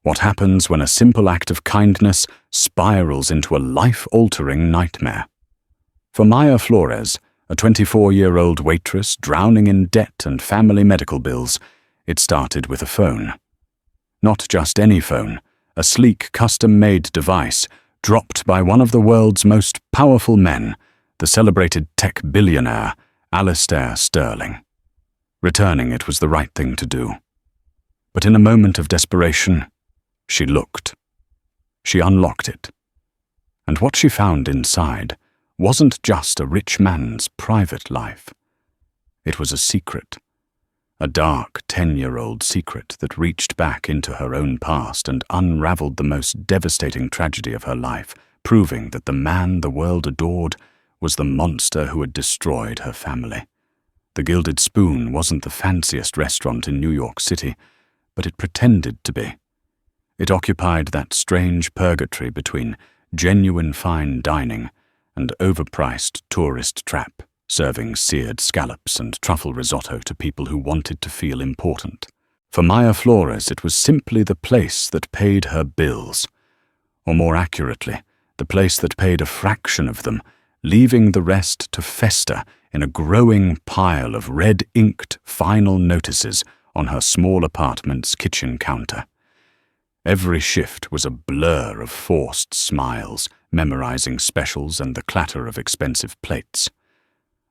What happens when a simple act of kindness spirals into a life-altering nightmare? For Maya Flores, a 24-year-old waitress drowning in debt and family medical bills, it started with a phone. Not just any phone, a sleek, custom-made device dropped by one of the world's most powerful men, the celebrated tech billionaire, Alistair Sterling. Returning it was the right thing to do. But in a moment of desperation, she looked. She unlocked it. And what she found inside wasn't just a rich man's private life. It was a secret. A dark 10-year-old secret that reached back into her own past and unraveled the most devastating tragedy of her life, proving that the man the world adored was the monster who had destroyed her family. The Gilded Spoon wasn't the fanciest restaurant in New York City, but it pretended to be. It occupied that strange purgatory between genuine fine dining and overpriced tourist trap, serving seared scallops and truffle risotto to people who wanted to feel important. For Maya Flores, it was simply the place that paid her bills. Or more accurately, the place that paid a fraction of them, leaving the rest to fester in a growing pile of red-inked final notices on her small apartment's kitchen counter. Every shift was a blur of forced smiles, memorizing specials and the clatter of expensive plates.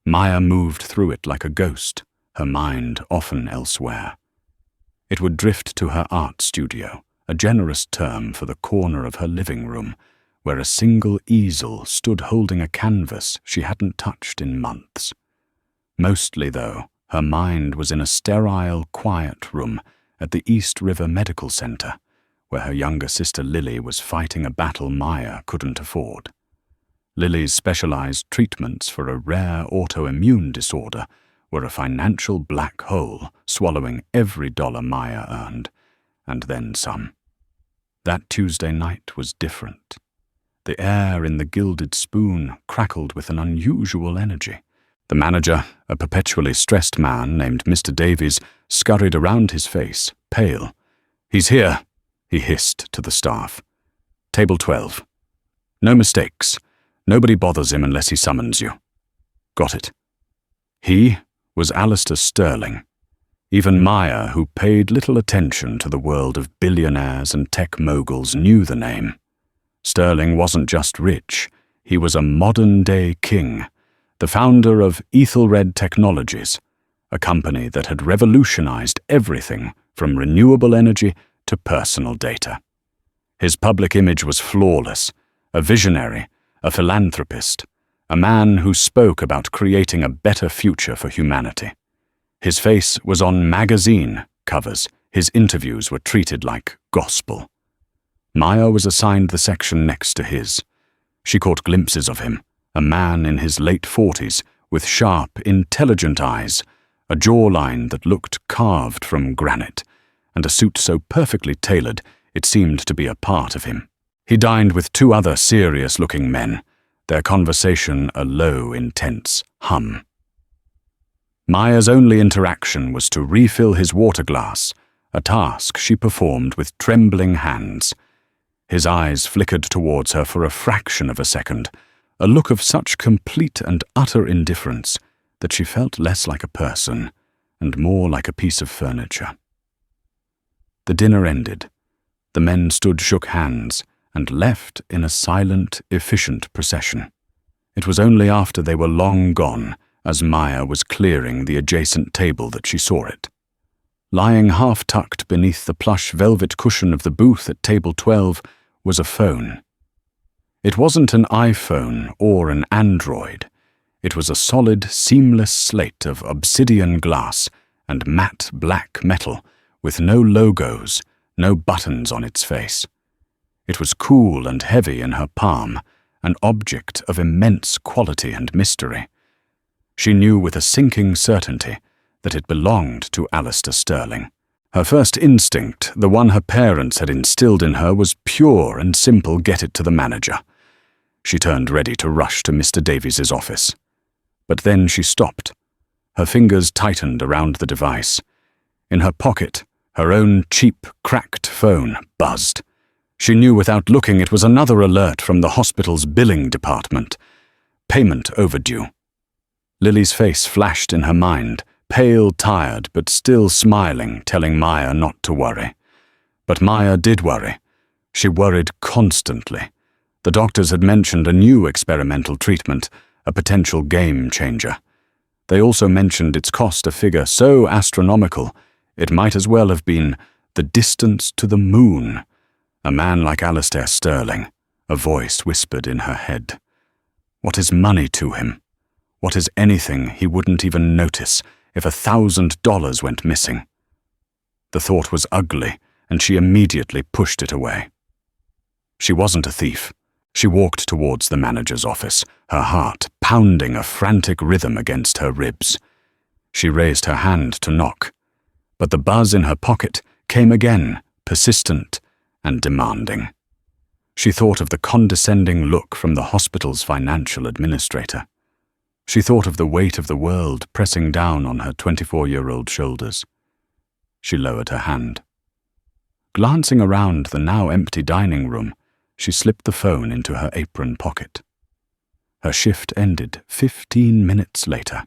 Maya moved through it like a ghost, her mind often elsewhere. It would drift to her art studio, a generous term for the corner of her living room, where a single easel stood holding a canvas she hadn't touched in months. Mostly, though, her mind was in a sterile, quiet room at the East River Medical Center, where her younger sister Lily was fighting a battle Maya couldn't afford. Lily's specialized treatments for a rare autoimmune disorder were a financial black hole swallowing every dollar Maya earned, and then some. That Tuesday night was different. The air in the Gilded Spoon crackled with an unusual energy. The manager, a perpetually stressed man named Mr. Davies, scurried around his face, pale. "He's here," he hissed to the staff. "Table 12. No mistakes. Nobody bothers him unless he summons you." Got it. He was Alistair Sterling. Even Maya, who paid little attention to the world of billionaires and tech moguls, knew the name. Sterling wasn't just rich, he was a modern-day king, the founder of Ethelred Technologies, a company that had revolutionized everything from renewable energy to personal data. His public image was flawless, a visionary, a philanthropist, a man who spoke about creating a better future for humanity. His face was on magazine covers, his interviews were treated like gospel. Maya was assigned the section next to his. She caught glimpses of him, a man in his late 40s, with sharp, intelligent eyes, a jawline that looked carved from granite, and a suit so perfectly tailored it seemed to be a part of him. He dined with two other serious-looking men, their conversation a low, intense hum. Maya's only interaction was to refill his water glass, a task she performed with trembling hands. His eyes flickered towards her for a fraction of a second, a look of such complete and utter indifference that she felt less like a person and more like a piece of furniture. The dinner ended. The men shook hands, and left in a silent, efficient procession. It was only after they were long gone, as Maya was clearing the adjacent table, that she saw it. Lying half-tucked beneath the plush velvet cushion of the booth at table 12 was a phone. It wasn't an iPhone or an Android. It was a solid, seamless slate of obsidian glass and matte black metal, with no logos, no buttons on its face. It was cool and heavy in her palm, an object of immense quality and mystery. She knew with a sinking certainty that it belonged to Alistair Sterling. Her first instinct, the one her parents had instilled in her, was pure and simple: get it to the manager. She turned ready to rush to Mr. Davies's office. But then she stopped. Her fingers tightened around the device. In her pocket, Her own cheap, cracked phone buzzed. She knew without looking it was another alert from the hospital's billing department. Payment overdue. Lily's face flashed in her mind, pale, tired, but still smiling, telling Maya not to worry. But Maya did worry. She worried constantly. The doctors had mentioned a new experimental treatment, a potential game changer. They also mentioned its cost a figure so astronomical, it might as well have been the distance to the moon. A man like Alistair Sterling, a voice whispered in her head. What is money to him? What is anything he wouldn't even notice if $1,000 went missing? The thought was ugly, and she immediately pushed it away. She wasn't a thief. She walked towards the manager's office, her heart pounding a frantic rhythm against her ribs. She raised her hand to knock, but the buzz in her pocket came again, persistent and demanding. She thought of the condescending look from the hospital's financial administrator. She thought of the weight of the world pressing down on her 24-year-old shoulders. She lowered her hand. Glancing around the now empty dining room, she slipped the phone into her apron pocket. Her shift ended 15 minutes later.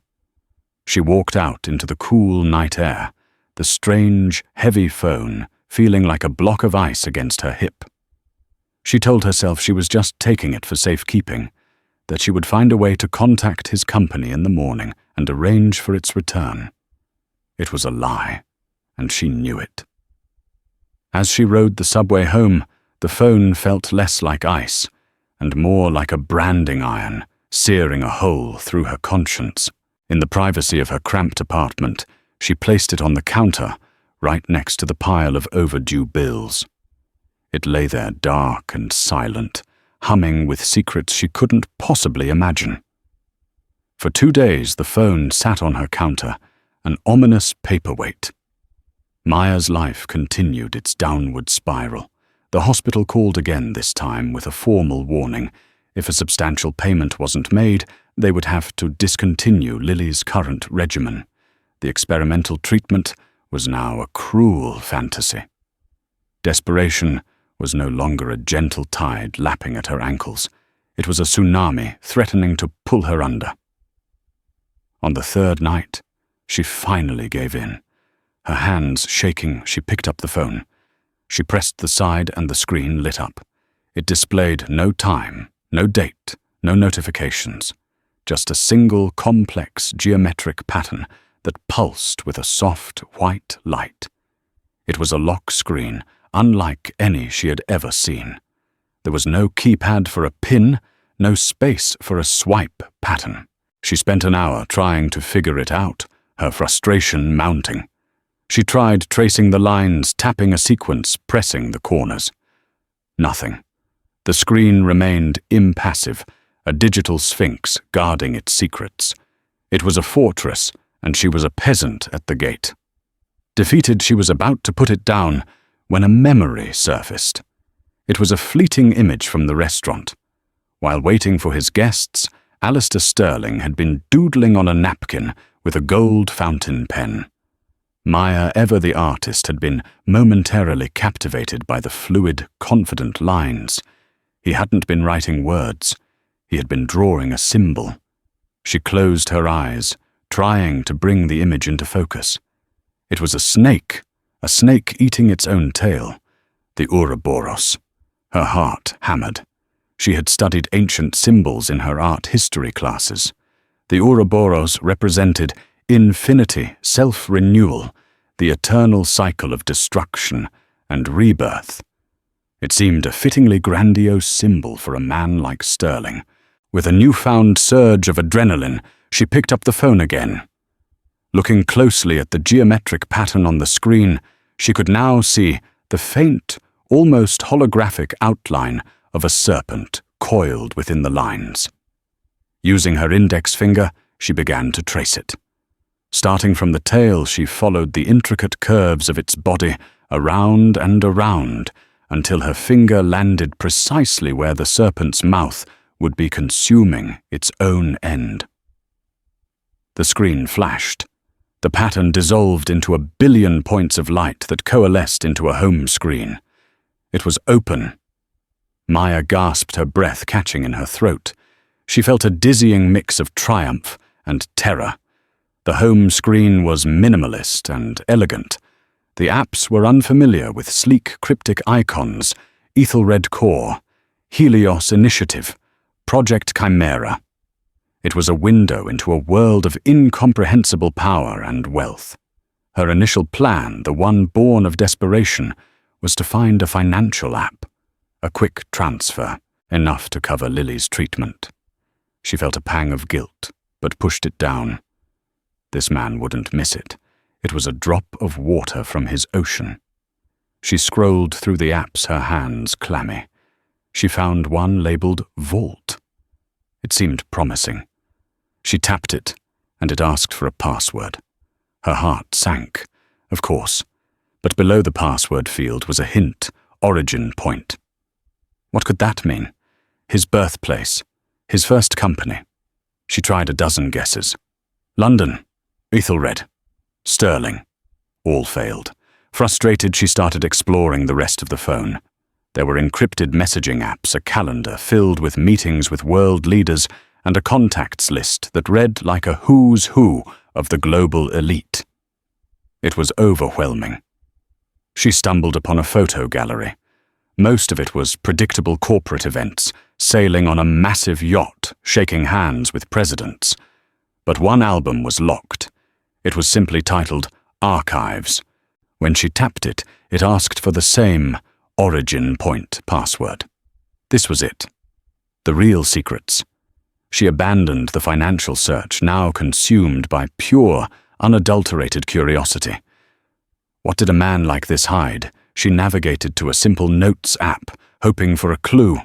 She walked out into the cool night air, the strange, heavy phone feeling like a block of ice against her hip. She told herself she was just taking it for safekeeping, that she would find a way to contact his company in the morning and arrange for its return. It was a lie, and she knew it. As she rode the subway home, the phone felt less like ice and more like a branding iron, searing a hole through her conscience. In the privacy of her cramped apartment, she placed it on the counter, right next to the pile of overdue bills. It lay there dark and silent, humming with secrets she couldn't possibly imagine. For 2 days the phone sat on her counter, an ominous paperweight. Maya's life continued its downward spiral. The hospital called again this time with a formal warning. If a substantial payment wasn't made, they would have to discontinue Lily's current regimen. The experimental treatment was now a cruel fantasy. Desperation was no longer a gentle tide lapping at her ankles. It was a tsunami threatening to pull her under. On the 3rd night, she finally gave in. Her hands shaking, she picked up the phone. She pressed the side and the screen lit up. It displayed no time, no date, no notifications. Just a single complex geometric pattern that pulsed with a soft white light. It was a lock screen, unlike any she had ever seen. There was no keypad for a pin, no space for a swipe pattern. She spent an hour trying to figure it out, her frustration mounting. She tried tracing the lines, tapping a sequence, pressing the corners. Nothing. The screen remained impassive, a digital sphinx guarding its secrets. It was a fortress, and she was a peasant at the gate. Defeated, she was about to put it down when a memory surfaced. It was a fleeting image from the restaurant. While waiting for his guests, Alistair Sterling had been doodling on a napkin with a gold fountain pen. Maya, ever the artist, had been momentarily captivated by the fluid, confident lines. He hadn't been writing words. He had been drawing a symbol. She closed her eyes, trying to bring the image into focus. It was a snake eating its own tail, the Ouroboros. Her heart hammered. She had studied ancient symbols in her art history classes. The Ouroboros represented infinity, self-renewal, the eternal cycle of destruction and rebirth. It seemed a fittingly grandiose symbol for a man like Sterling. With a newfound surge of adrenaline, she picked up the phone again. Looking closely at the geometric pattern on the screen, she could now see the faint, almost holographic outline of a serpent coiled within the lines. Using her index finger, she began to trace it. Starting from the tail, she followed the intricate curves of its body around and around until her finger landed precisely where the serpent's mouth would be consuming its own end. The screen flashed. The pattern dissolved into 1 billion points of light that coalesced into a home screen. It was open. Maya gasped, her breath catching in her throat. She felt a dizzying mix of triumph and terror. The home screen was minimalist and elegant. The apps were unfamiliar, with sleek, cryptic icons: Ethelred Core, Helios Initiative, Project Chimera. It was a window into a world of incomprehensible power and wealth. Her initial plan, the one born of desperation, was to find a financial app, a quick transfer, enough to cover Lily's treatment. She felt a pang of guilt, but pushed it down. This man wouldn't miss it. It was a drop of water from his ocean. She scrolled through the apps, her hands clammy. She found one labeled Vault. It seemed promising. She tapped it, and it asked for a password. Her heart sank, of course, but below the password field was a hint: origin point. What could that mean? His birthplace, his first company. She tried a dozen guesses. London, Ethelred, Sterling. All failed. Frustrated, she started exploring the rest of the phone. There were encrypted messaging apps, a calendar filled with meetings with world leaders, and a contacts list that read like a who's who of the global elite. It was overwhelming. She stumbled upon a photo gallery. Most of it was predictable corporate events, sailing on a massive yacht, shaking hands with presidents. But one album was locked. It was simply titled Archives. When she tapped it, it asked for the same origin point password. This was it. The real secrets. She abandoned the financial search, now consumed by pure, unadulterated curiosity. What did a man like this hide? She navigated to a simple notes app, hoping for a clue.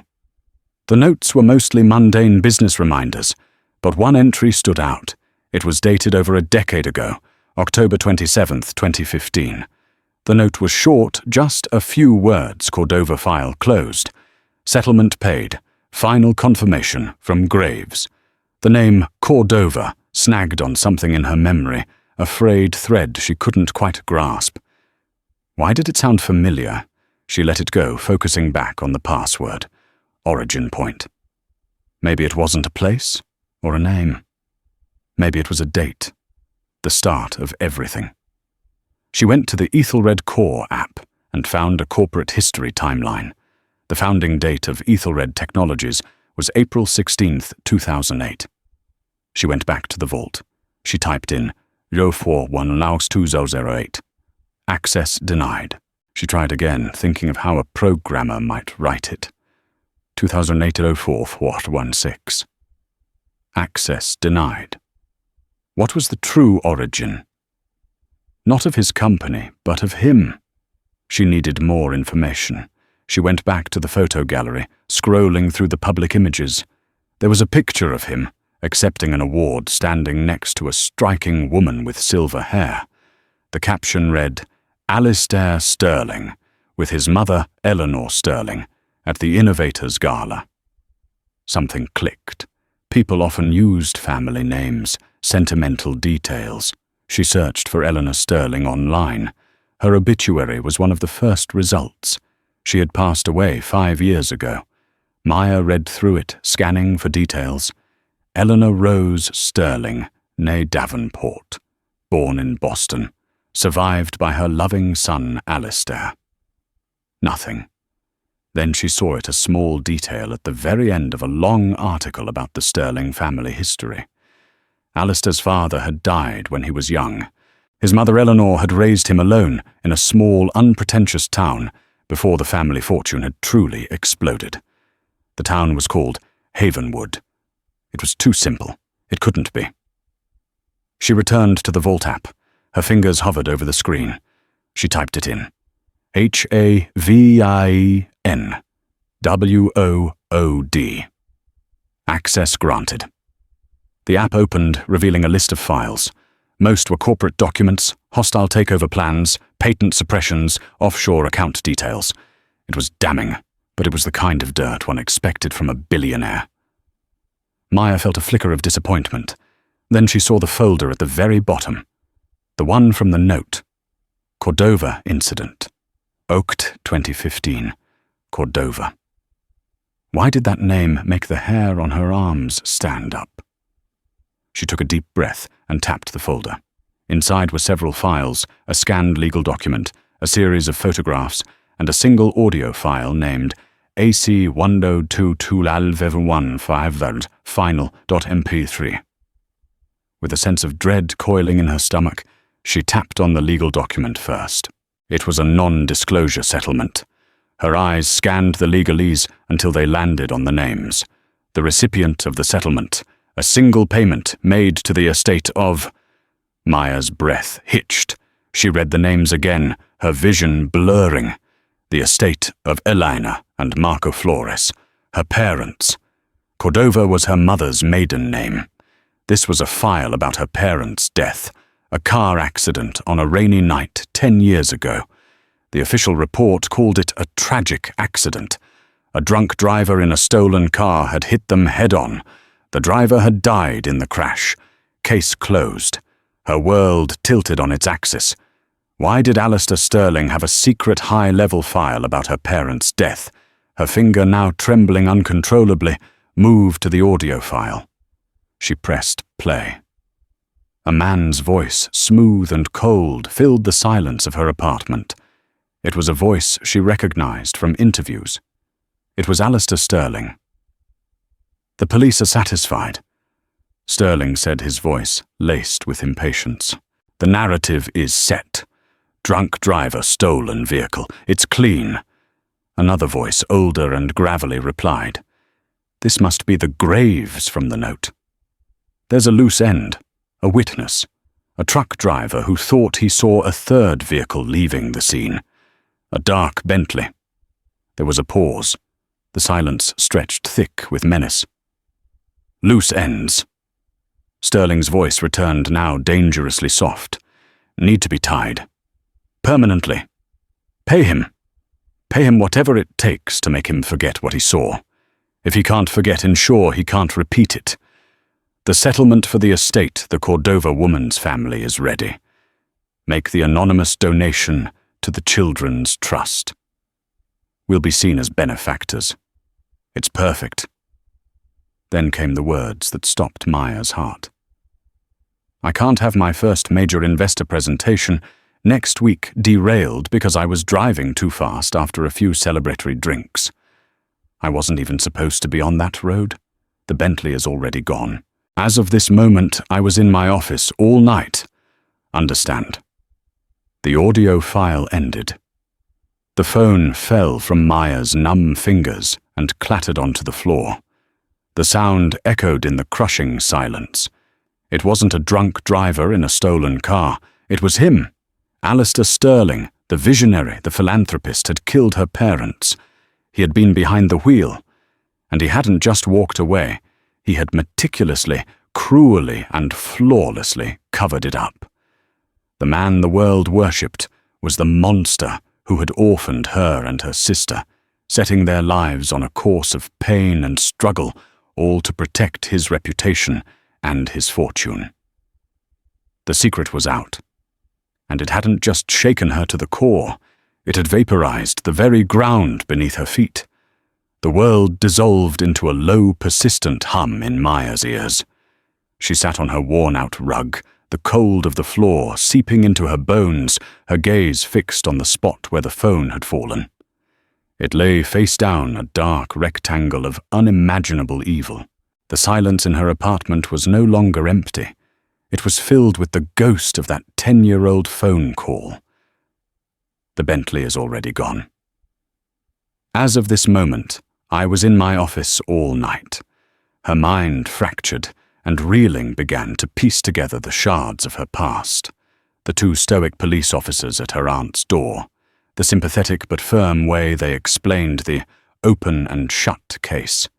The notes were mostly mundane business reminders, but one entry stood out. It was dated over a decade ago, October 27th, 2015. The note was short, just a few words: Cordova file closed. Settlement paid. Final confirmation from Graves. The name Cordova snagged on something in her memory, a frayed thread she couldn't quite grasp. Why did it sound familiar? She let it go, focusing back on the password. Origin point. Maybe it wasn't a place or a name. Maybe it was a date. The start of everything. She went to the Ethelred Core app and found a corporate history timeline. The founding date of Ethelred Technologies was April 16th, 2008. She went back to the vault. She typed in 041-2008. Access denied. She tried again, thinking of how a programmer might write it. 2008-04-416. Access denied. What was the true origin? Not of his company, but of him. She needed more information. She went back to the photo gallery, scrolling through the public images. There was a picture of him, accepting an award, standing next to a striking woman with silver hair. The caption read, Alistair Sterling, with his mother, Eleanor Sterling, at the Innovators Gala. Something clicked. People often used family names, sentimental details. She searched for Eleanor Sterling online. Her obituary was one of the first results. She had passed away 5 years ago. Maya read through it, scanning for details. Eleanor Rose Sterling, née Davenport, born in Boston, survived by her loving son Alistair. Nothing. Then she saw it, a small detail at the very end of a long article about the Sterling family history. Alistair's father had died when he was young. His mother Eleanor had raised him alone in a small, unpretentious town before the family fortune had truly exploded. The town was called Havenwood. It was too simple. It couldn't be. She returned to the Vault app. Her fingers hovered over the screen. She typed it in. HAVINWOOD. Access granted. The app opened, revealing a list of files. Most were corporate documents, hostile takeover plans, patent suppressions, offshore account details. It was damning, but it was the kind of dirt one expected from a billionaire. Maya felt a flicker of disappointment. Then she saw the folder at the very bottom. The one from the note. Cordova incident. Oaked 2015. Cordova. Why did that name make the hair on her arms stand up? She took a deep breath and tapped the folder. Inside were several files, a scanned legal document, a series of photographs, and a single audio file named AC1022150 final.mp3. With a sense of dread coiling in her stomach, she tapped on the legal document first. It was a non-disclosure settlement. Her eyes scanned the legalese until they landed on the names. The recipient of the settlement, a single payment made to the estate of... Maya's breath hitched. She read the names again, her vision blurring. The estate of Elena and Marco Flores, her parents. Cordova was her mother's maiden name. This was a file about her parents' death, a car accident on a rainy night 10 years ago. The official report called it a tragic accident. A drunk driver in a stolen car had hit them head-on. The driver had died in the crash. Case closed. Her world tilted on its axis. Why did Alistair Sterling have a secret high-level file about her parents' death? Her finger, now trembling uncontrollably, moved to the audio file. She pressed play. A man's voice, smooth and cold, filled the silence of her apartment. It was a voice she recognized from interviews. It was Alistair Sterling. "The police are satisfied," Sterling said, his voice laced with impatience. "The narrative is set. Drunk driver, stolen vehicle. It's clean." Another voice, older and gravelly, replied, "This must be the Graves from the note. There's a loose end, a witness, a truck driver who thought he saw a third vehicle leaving the scene. A dark Bentley." There was a pause. The silence stretched thick with menace. "Loose ends." Sterling's voice returned, now dangerously soft. "Need to be tied. Permanently. Pay him. Pay him whatever it takes to make him forget what he saw. If he can't forget, ensure he can't repeat it. The settlement for the estate, the Cordova woman's family, is ready. Make the anonymous donation to the Children's Trust. We'll be seen as benefactors. It's perfect." Then came the words that stopped Maya's heart. "I can't have my first major investor presentation next week derailed because I was driving too fast after a few celebratory drinks. I wasn't even supposed to be on that road. The Bentley is already gone. As of this moment, I was in my office all night. Understand?" The audio file ended. The phone fell from Maya's numb fingers and clattered onto the floor. The sound echoed in the crushing silence. It wasn't a drunk driver in a stolen car. It was him. Alistair Sterling, the visionary, the philanthropist, had killed her parents. He had been behind the wheel. And he hadn't just walked away. He had meticulously, cruelly, and flawlessly covered it up. The man the world worshipped was the monster who had orphaned her and her sister, setting their lives on a course of pain and struggle, all to protect his reputation and his fortune. The secret was out, and it hadn't just shaken her to the core, it had vaporized the very ground beneath her feet. The world dissolved into a low, persistent hum in Maya's ears. She sat on her worn-out rug, the cold of the floor seeping into her bones, her gaze fixed on the spot where the phone had fallen. It lay face down, a dark rectangle of unimaginable evil. The silence in her apartment was no longer empty. It was filled with the ghost of that 10-year-old phone call. The Bentley is already gone. As of this moment, I was in my office all night. Her mind fractured, and reeling began to piece together the shards of her past. The two stoic police officers at her aunt's door, the sympathetic but firm way they explained the open and shut case.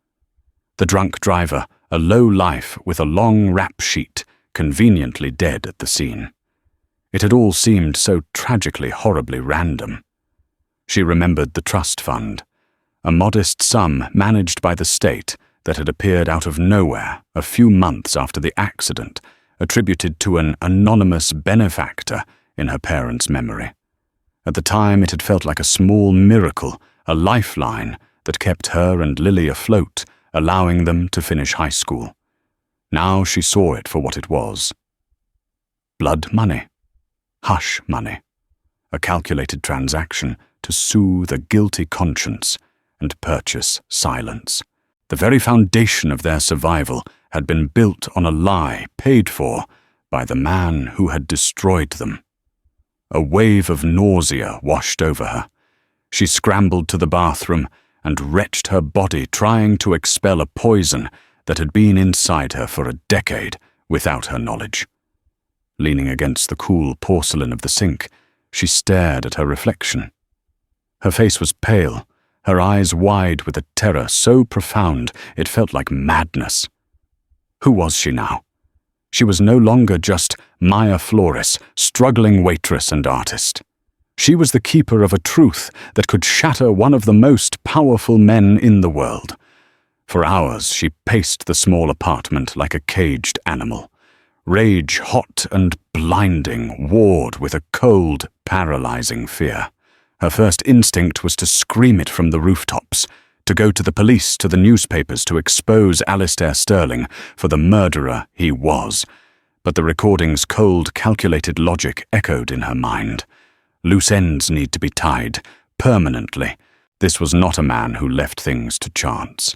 The drunk driver, a low life with a long rap sheet, conveniently dead at the scene. It had all seemed so tragically, horribly random. She remembered the trust fund, a modest sum managed by the state that had appeared out of nowhere a few months after the accident, attributed to an anonymous benefactor in her parents' memory. At the time, it had felt like a small miracle, a lifeline that kept her and Lily afloat, allowing them to finish high school. Now she saw it for what it was. Blood money. Hush money. A calculated transaction to soothe a guilty conscience and purchase silence. The very foundation of their survival had been built on a lie paid for by the man who had destroyed them. A wave of nausea washed over her. She scrambled to the bathroom and wrenched her body, trying to expel a poison that had been inside her for a decade without her knowledge. Leaning against the cool porcelain of the sink, she stared at her reflection. Her face was pale, her eyes wide with a terror so profound it felt like madness. Who was she now? She was no longer just Maya Flores, struggling waitress and artist. She was the keeper of a truth that could shatter one of the most powerful men in the world. For hours she paced the small apartment like a caged animal. Rage, hot and blinding, warred with a cold, paralyzing fear. Her first instinct was to scream it from the rooftops, to go to the police, to the newspapers, to expose Alistair Sterling for the murderer he was. But the recording's cold, calculated logic echoed in her mind. Loose ends need to be tied, permanently. This was not a man who left things to chance.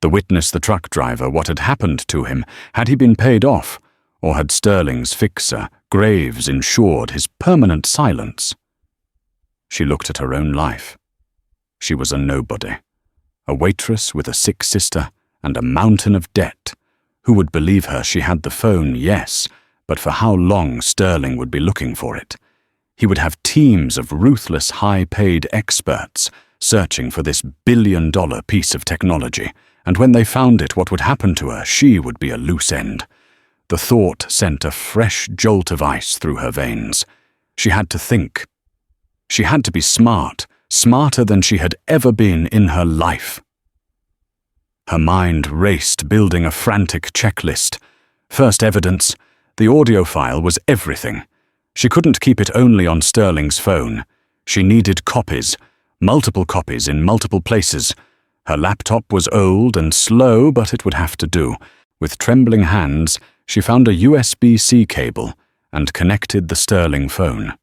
The witness, the truck driver, what had happened to him? Had he been paid off? Or had Sterling's fixer, Graves, ensured his permanent silence? She looked at her own life. She was a nobody. A waitress with a sick sister and a mountain of debt. Who would believe her? She had the phone, yes, but for how long Sterling would be looking for it? He would have teams of ruthless, high-paid experts searching for this billion-dollar piece of technology, and when they found it, what would happen to her? She would be a loose end. The thought sent a fresh jolt of ice through her veins. She had to think. She had to be smart, smarter than she had ever been in her life. Her mind raced, building a frantic checklist. First evidence, the audio file was everything. She couldn't keep it only on Sterling's phone. She needed copies, multiple copies in multiple places. Her laptop was old and slow, but it would have to do. With trembling hands, she found a USB-C cable and connected the Sterling phone.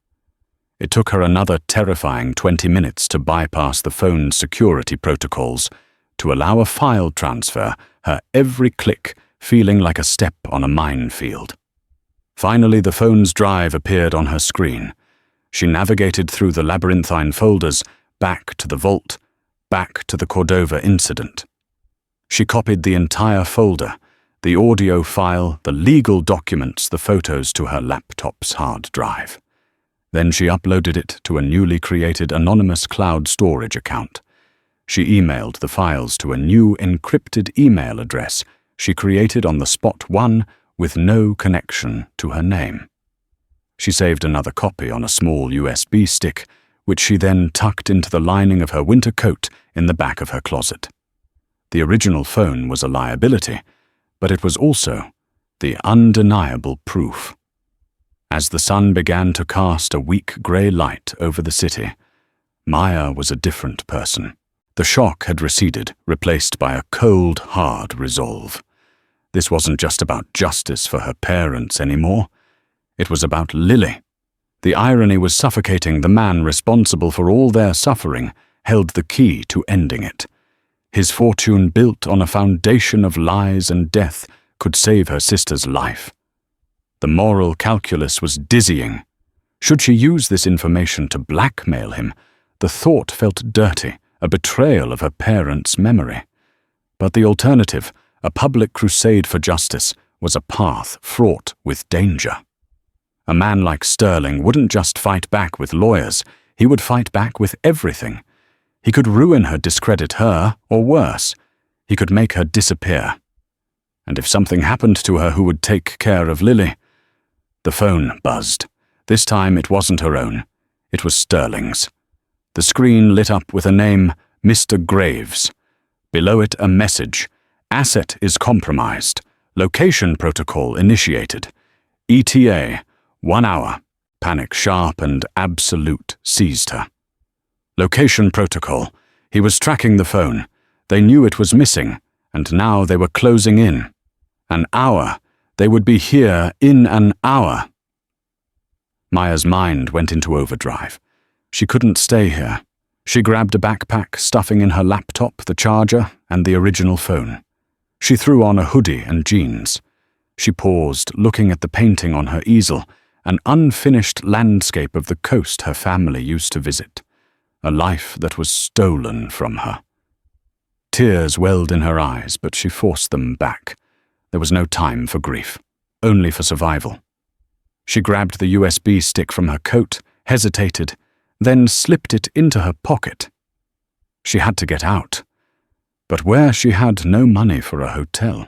It took her another terrifying 20 minutes to bypass the phone's security protocols, to allow a file transfer, her every click feeling like a step on a minefield. Finally, the phone's drive appeared on her screen. She navigated through the labyrinthine folders, back to the vault, back to the Cordova incident. She copied the entire folder, the audio file, the legal documents, the photos to her laptop's hard drive. Then she uploaded it to a newly created anonymous cloud storage account. She emailed the files to a new encrypted email address she created on the spot one with no connection to her name. She saved another copy on a small USB stick, which she then tucked into the lining of her winter coat in the back of her closet. The original phone was a liability, but it was also the undeniable proof. As the sun began to cast a weak grey light over the city, Maya was a different person. The shock had receded, replaced by a cold, hard resolve. This wasn't just about justice for her parents anymore. It was about Lily. The irony was suffocating. The man responsible for all their suffering held the key to ending it. His fortune, built on a foundation of lies and death, could save her sister's life. The moral calculus was dizzying. Should she use this information to blackmail him? The thought felt dirty, a betrayal of her parents' memory. But the alternative, a public crusade for justice, was a path fraught with danger. A man like Sterling wouldn't just fight back with lawyers, he would fight back with everything. He could ruin her, discredit her, or worse, he could make her disappear. And if something happened to her, who would take care of Lily? The phone buzzed. This time it wasn't her own. It was Sterling's. The screen lit up with a name, Mr. Graves. Below it a message. Asset is compromised. Location protocol initiated. ETA, 1 hour. Panic sharp and absolute seized her. Location protocol. He was tracking the phone. They knew it was missing, and now they were closing in. An hour. They would be here in an hour. Maya's mind went into overdrive. She couldn't stay here. She grabbed a backpack, stuffing in her laptop, the charger, and the original phone. She threw on a hoodie and jeans. She paused, looking at the painting on her easel, an unfinished landscape of the coast her family used to visit. A life that was stolen from her. Tears welled in her eyes, but she forced them back. There was no time for grief, only for survival. She grabbed the USB stick from her coat, hesitated, then slipped it into her pocket. She had to get out, but where she had no money for a hotel.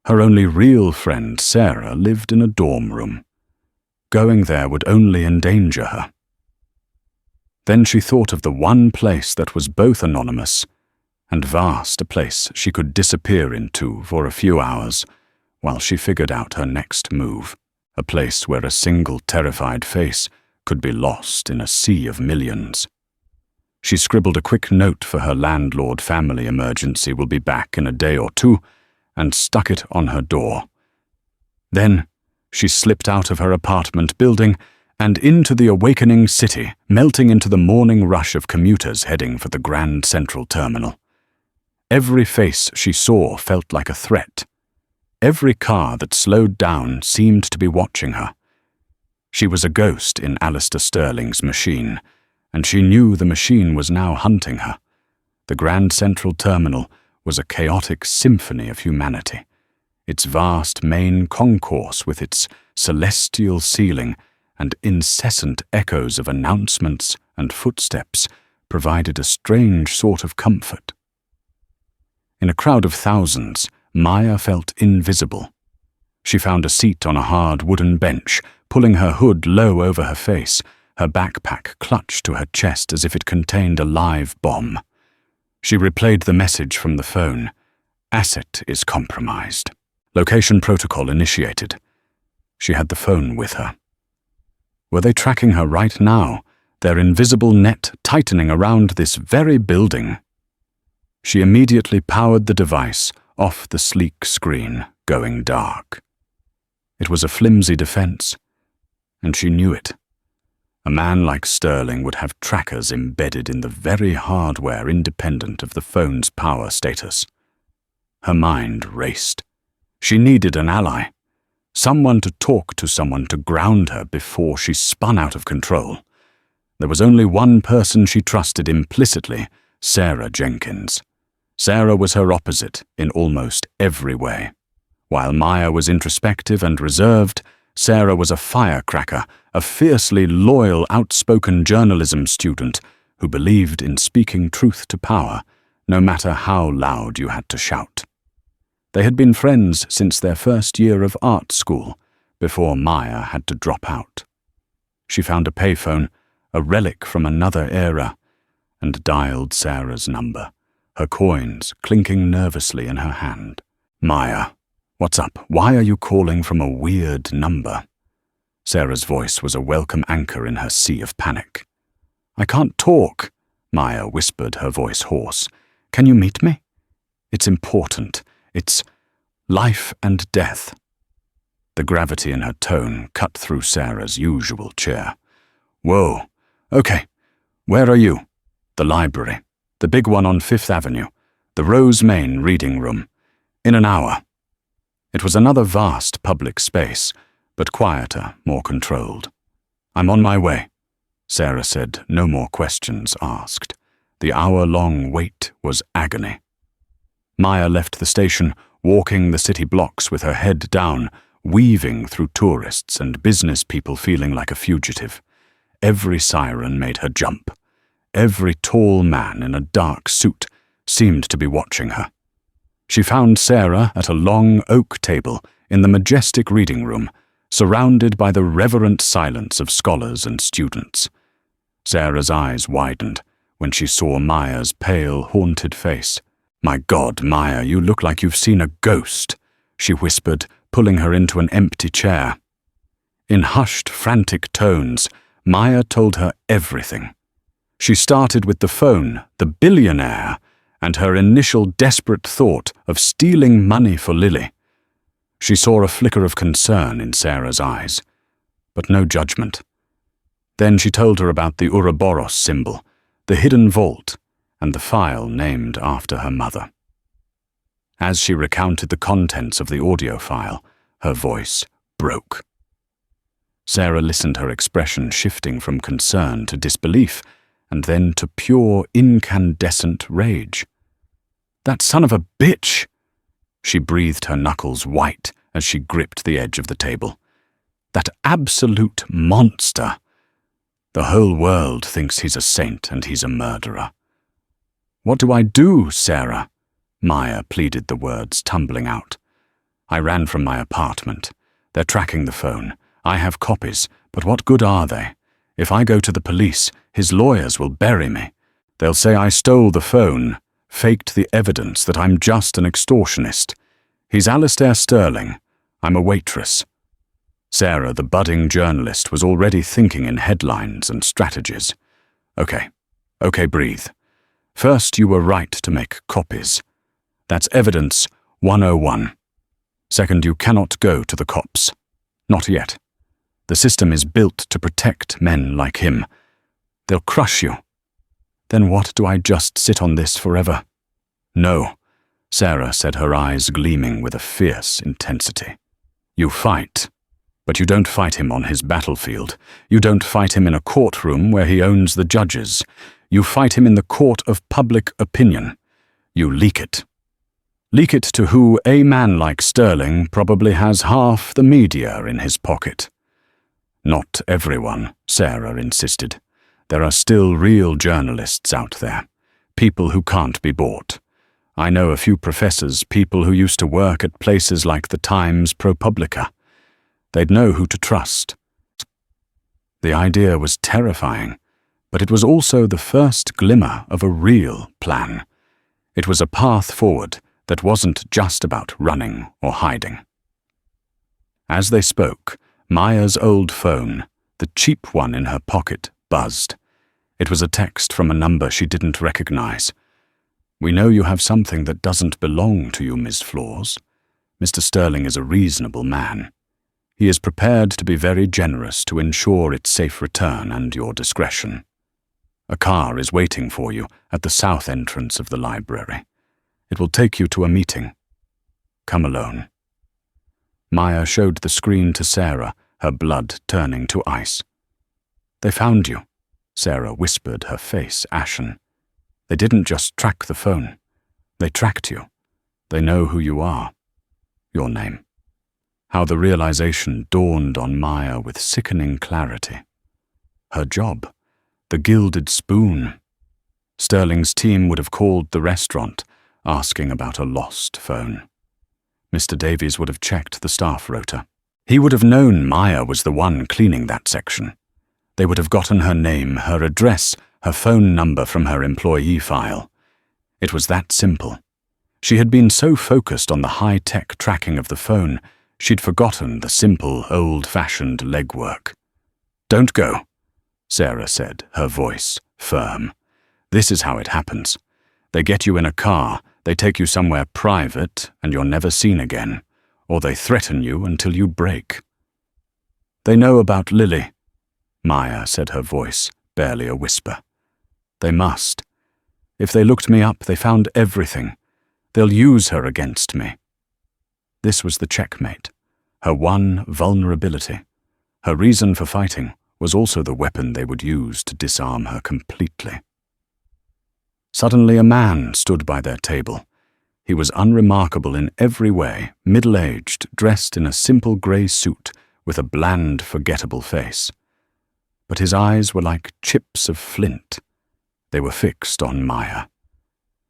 Her only real friend, Sarah, lived in a dorm room. Going there would only endanger her. Then she thought of the one place that was both anonymous and vast, a place she could disappear into for a few hours while she figured out her next move, a place where a single terrified face could be lost in a sea of millions. She scribbled a quick note for her landlord family emergency will be back in a day or two and stuck it on her door. Then she slipped out of her apartment building and into the awakening city, melting into the morning rush of commuters heading for the Grand Central Terminal. Every face she saw felt like a threat. Every car that slowed down seemed to be watching her. She was a ghost in Alistair Sterling's machine, and she knew the machine was now hunting her. The Grand Central Terminal was a chaotic symphony of humanity. Its vast main concourse with its celestial ceiling and incessant echoes of announcements and footsteps provided a strange sort of comfort. In a crowd of thousands, Maya felt invisible. She found a seat on a hard wooden bench, pulling her hood low over her face, her backpack clutched to her chest as if it contained a live bomb. She replayed the message from the phone. Asset is compromised. Location protocol initiated. She had the phone with her. Were they tracking her right now, their invisible net tightening around this very building? She immediately powered the device off the sleek screen, going dark. It was a flimsy defense, and she knew it. A man like Sterling would have trackers embedded in the very hardware independent of the phone's power status. Her mind raced. She needed an ally, someone to talk to, someone to ground her before she spun out of control. There was only one person she trusted implicitly, Sarah Jenkins. Sarah was her opposite in almost every way. While Maya was introspective and reserved, Sarah was a firecracker, a fiercely loyal, outspoken journalism student who believed in speaking truth to power, no matter how loud you had to shout. They had been friends since their first year of art school, before Maya had to drop out. She found a payphone, a relic from another era, and dialed Sarah's number, her coins clinking nervously in her hand. Maya, what's up? Why are you calling from a weird number? Sarah's voice was a welcome anchor in her sea of panic. I can't talk, Maya whispered, her voice hoarse. Can you meet me? It's important. It's life and death. The gravity in her tone cut through Sarah's usual cheer. Whoa, okay. Where are you? The library. The big one on Fifth Avenue. The Rose Main reading room. In an hour. It was another vast public space, but quieter, more controlled. I'm on my way, Sarah said, no more questions asked. The hour-long wait was agony. Maya left the station, walking the city blocks with her head down, weaving through tourists and business people feeling like a fugitive. Every siren made her jump. Every tall man in a dark suit seemed to be watching her. She found Sarah at a long oak table in the majestic reading room, surrounded by the reverent silence of scholars and students. Sarah's eyes widened when she saw Maya's pale, haunted face. My God, Maya, you look like you've seen a ghost, she whispered, pulling her into an empty chair. In hushed, frantic tones, Maya told her everything. She started with the phone, the billionaire, and her initial desperate thought of stealing money for Lily. She saw a flicker of concern in Sarah's eyes, but no judgment. Then she told her about the Ouroboros symbol, the hidden vault, and the file named after her mother. As she recounted the contents of the audio file, her voice broke. Sarah listened, her expression shifting from concern to disbelief, and then to pure, incandescent rage. "That son of a bitch!" She breathed, her knuckles white as she gripped the edge of the table. "That absolute monster! The whole world thinks he's a saint and he's a murderer." "What do I do, Sarah?" Maya pleaded, the words tumbling out. "I ran from my apartment. They're tracking the phone. I have copies, but what good are they? If I go to the police, his lawyers will bury me. They'll say I stole the phone, faked the evidence that I'm just an extortionist. He's Alistair Sterling. I'm a waitress." Sarah, the budding journalist, was already thinking in headlines and strategies. Okay, breathe. First, you were right to make copies. That's evidence 101. Second, you cannot go to the cops. Not yet. The system is built to protect men like him. They'll crush you. Then what, do I just sit on this forever? No, Sarah said, her eyes gleaming with a fierce intensity. You fight. But you don't fight him on his battlefield. You don't fight him in a courtroom where he owns the judges. You fight him in the court of public opinion. You leak it. Leak it to who a man like Sterling probably has half the media in his pocket. Not everyone, Sarah insisted. There are still real journalists out there. People who can't be bought. I know a few professors, people who used to work at places like the Times ProPublica. They'd know who to trust. The idea was terrifying, but it was also the first glimmer of a real plan. It was a path forward that wasn't just about running or hiding. As they spoke, Maya's old phone, the cheap one in her pocket, buzzed. It was a text from a number she didn't recognize. "We know you have something that doesn't belong to you, Miss Flores. Mr. Sterling is a reasonable man. He is prepared to be very generous to ensure its safe return and your discretion. A car is waiting for you at the south entrance of the library. It will take you to a meeting. Come alone." Maya showed the screen to Sarah, her blood turning to ice. "They found you," Sarah whispered, her face ashen. "They didn't just track the phone. They tracked you. They know who you are. Your name." How the realization dawned on Maya with sickening clarity. Her job, the gilded spoon. Sterling's team would have called the restaurant, asking about a lost phone. Mr. Davies would have checked the staff rota. He would have known Maya was the one cleaning that section. They would have gotten her name, her address, her phone number from her employee file. It was that simple. She had been so focused on the high-tech tracking of the phone, she'd forgotten the simple, old-fashioned legwork. "Don't go," Sarah said, her voice firm. "This is how it happens. They get you in a car, they take you somewhere private, and you're never seen again, or they threaten you until you break." "They know about Lily," Maya said, her voice barely a whisper. "They must. If they looked me up, they found everything. They'll use her against me." This was the checkmate, her one vulnerability. Her reason for fighting was also the weapon they would use to disarm her completely. Suddenly a man stood by their table. He was unremarkable in every way, middle-aged, dressed in a simple grey suit with a bland, forgettable face. But his eyes were like chips of flint. They were fixed on Maya.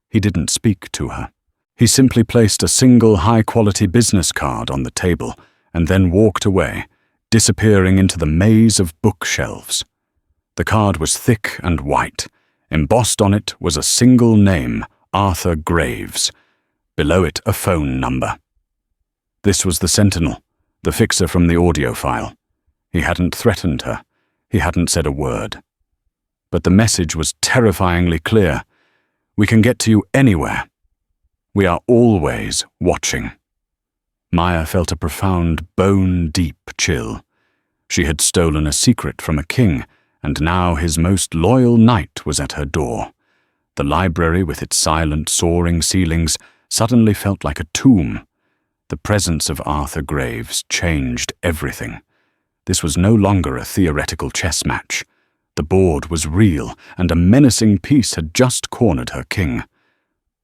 He didn't speak to her. He simply placed a single high-quality business card on the table and then walked away, disappearing into the maze of bookshelves. The card was thick and white. Embossed on it was a single name, Arthur Graves. Below it, a phone number. This was the sentinel, the fixer from the audio file. He hadn't threatened her. He hadn't said a word. But the message was terrifyingly clear. We can get to you anywhere. We are always watching. Maya felt a profound, bone-deep chill. She had stolen a secret from a king, and now his most loyal knight was at her door. The library, with its silent, soaring ceilings, suddenly felt like a tomb. The presence of Arthur Graves changed everything. This was no longer a theoretical chess match. The board was real, and a menacing piece had just cornered her king.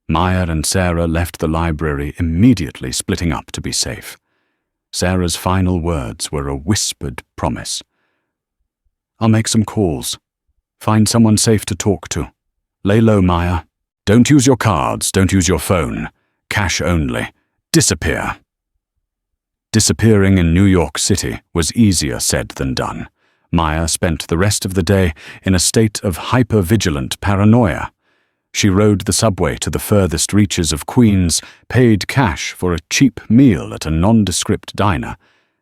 Maya and Sarah left the library immediately, splitting up to be safe. Sarah's final words were a whispered promise. "I'll make some calls. Find someone safe to talk to. Lay low, Maya. Don't use your cards, don't use your phone. Cash only. Disappear." Disappearing in New York City was easier said than done. Maya spent the rest of the day in a state of hyper-vigilant paranoia. She rode the subway to the furthest reaches of Queens, paid cash for a cheap meal at a nondescript diner,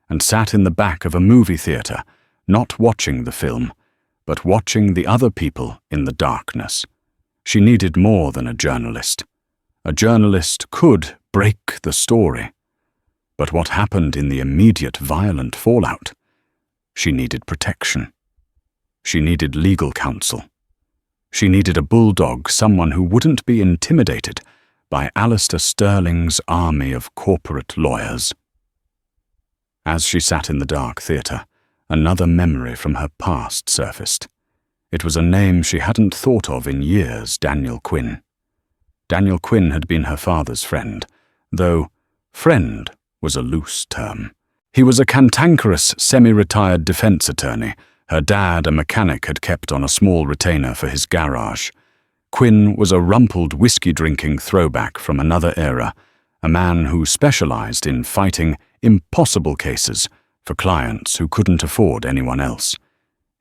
and sat in the back of a movie theater, not watching the film, but watching the other people in the darkness. She needed more than a journalist. A journalist could break the story. But what happened in the immediate violent fallout? She needed protection. She needed legal counsel. She needed a bulldog, someone who wouldn't be intimidated by Alistair Sterling's army of corporate lawyers. As she sat in the dark theatre, another memory from her past surfaced. It was a name she hadn't thought of in years, Daniel Quinn. Daniel Quinn had been her father's friend, though friend was a loose term. He was a cantankerous, semi-retired defense attorney. Her dad, a mechanic, had kept on a small retainer for his garage. Quinn was a rumpled whiskey-drinking throwback from another era, a man who specialized in fighting impossible cases for clients who couldn't afford anyone else.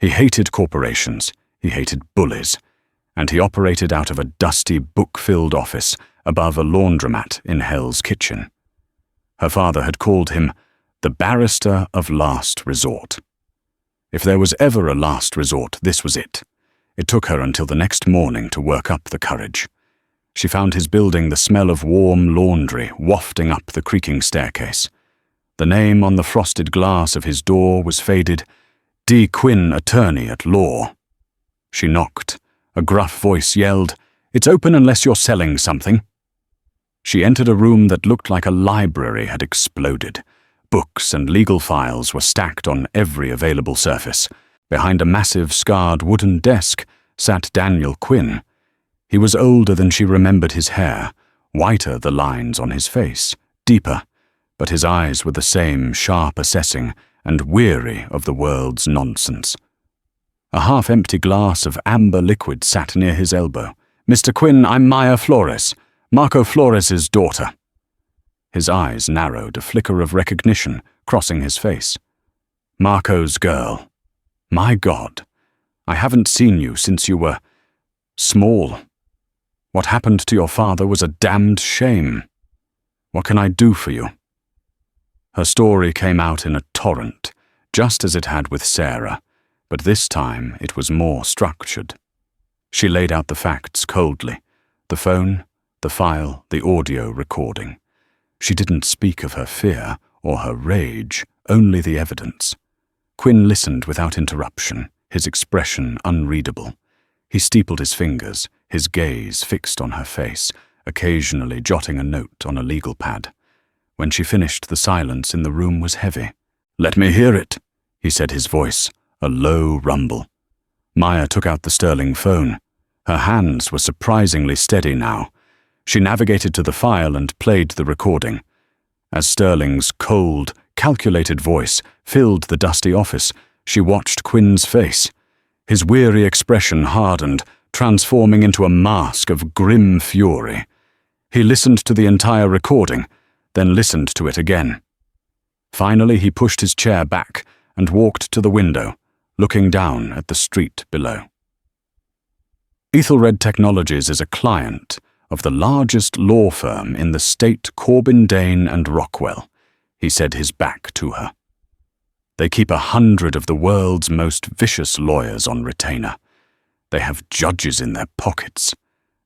He hated corporations, he hated bullies, and he operated out of a dusty, book-filled office above a laundromat in Hell's Kitchen. Her father had called him the barrister of last resort. If there was ever a last resort, this was it. It took her until the next morning to work up the courage. She found his building the smell of warm laundry wafting up the creaking staircase. The name on the frosted glass of his door was faded, D. Quinn, attorney at law. She knocked. A gruff voice yelled, "It's open unless you're selling something." She entered a room that looked like a library had exploded. Books and legal files were stacked on every available surface. Behind a massive, scarred wooden desk sat Daniel Quinn. He was older than she remembered his hair, whiter the lines on his face, deeper, but his eyes were the same, sharp, assessing, and weary of the world's nonsense. A half-empty glass of amber liquid sat near his elbow. "Mr. Quinn, I'm Maya Flores, Marco Flores's daughter." His eyes narrowed, a flicker of recognition crossing his face. "Marco's girl. My God, I haven't seen you since you were small. What happened to your father was a damned shame. What can I do for you?" Her story came out in a torrent, just as it had with Sarah, but this time it was more structured. She laid out the facts coldly, the phone, the file, the audio recording. She didn't speak of her fear or her rage, only the evidence. Quinn listened without interruption, his expression unreadable. He steepled his fingers, his gaze fixed on her face, occasionally jotting a note on a legal pad. When she finished, the silence in the room was heavy. "Let me hear it," he said, his voice a low rumble. Maya took out the Sterling phone. Her hands were surprisingly steady now. She navigated to the file and played the recording. As Sterling's cold, calculated voice filled the dusty office, she watched Quinn's face. His weary expression hardened, transforming into a mask of grim fury. He listened to the entire recording, then listened to it again. Finally, he pushed his chair back and walked to the window, looking down at the street below. Ethelred Technologies is a client of the largest law firm in the state, Corbin, Dane and Rockwell. He said, his back to her. They keep 100 of the world's most vicious lawyers on retainer. They have judges in their pockets.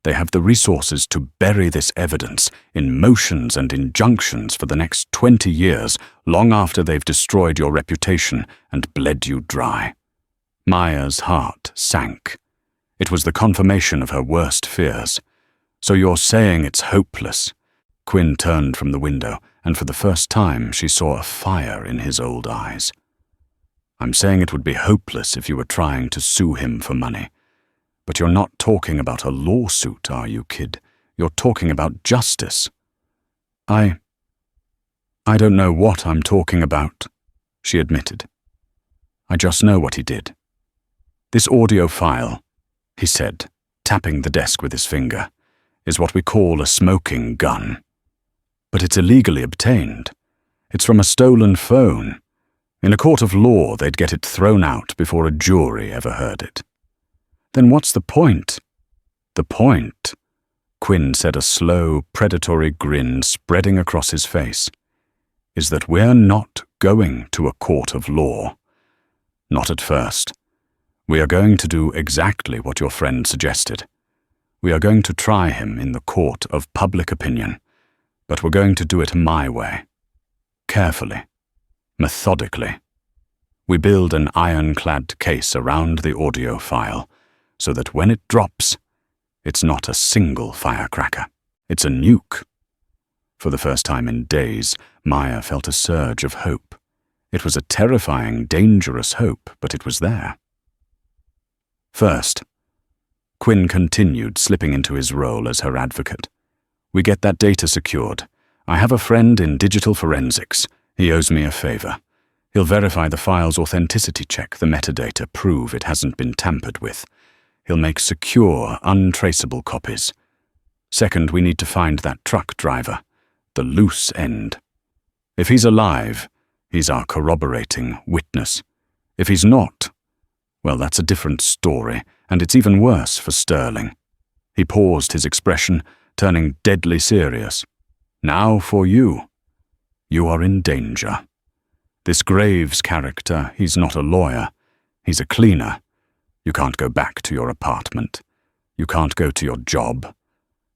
They have the resources to bury this evidence in motions and injunctions for the next 20 years, long after they've destroyed your reputation and bled you dry. Maya's heart sank. It was the confirmation of her worst fears. So you're saying it's hopeless? Quinn turned from the window, and for the first time she saw a fire in his old eyes. I'm saying it would be hopeless if you were trying to sue him for money. But you're not talking about a lawsuit, are you, kid? You're talking about justice. I don't know what I'm talking about, she admitted. I just know what he did. This audio file, he said, tapping the desk with his finger, is what we call a smoking gun. But it's illegally obtained. It's from a stolen phone. In a court of law, they'd get it thrown out before a jury ever heard it. Then what's the point? The point, Quinn said, a slow, predatory grin spreading across his face, is that we're not going to a court of law. Not at first. We are going to do exactly what your friend suggested. We are going to try him in the court of public opinion, but we're going to do it my way. Carefully. Methodically. We build an ironclad case around the audio file, so that when it drops, it's not a single firecracker. It's a nuke. For the first time in days, Maya felt a surge of hope. It was a terrifying, dangerous hope, but it was there. First, Quinn continued, slipping into his role as her advocate. We get that data secured. I have a friend in digital forensics. He owes me a favor. He'll verify the file's authenticity check, the metadata, prove it hasn't been tampered with. He'll make secure, untraceable copies. Second, we need to find that truck driver, the loose end. If he's alive, he's our corroborating witness. If he's not, well, that's a different story, and it's even worse for Sterling. He paused, his expression turning deadly serious. Now for you. You are in danger. This Graves character, he's not a lawyer. He's a cleaner. You can't go back to your apartment. You can't go to your job.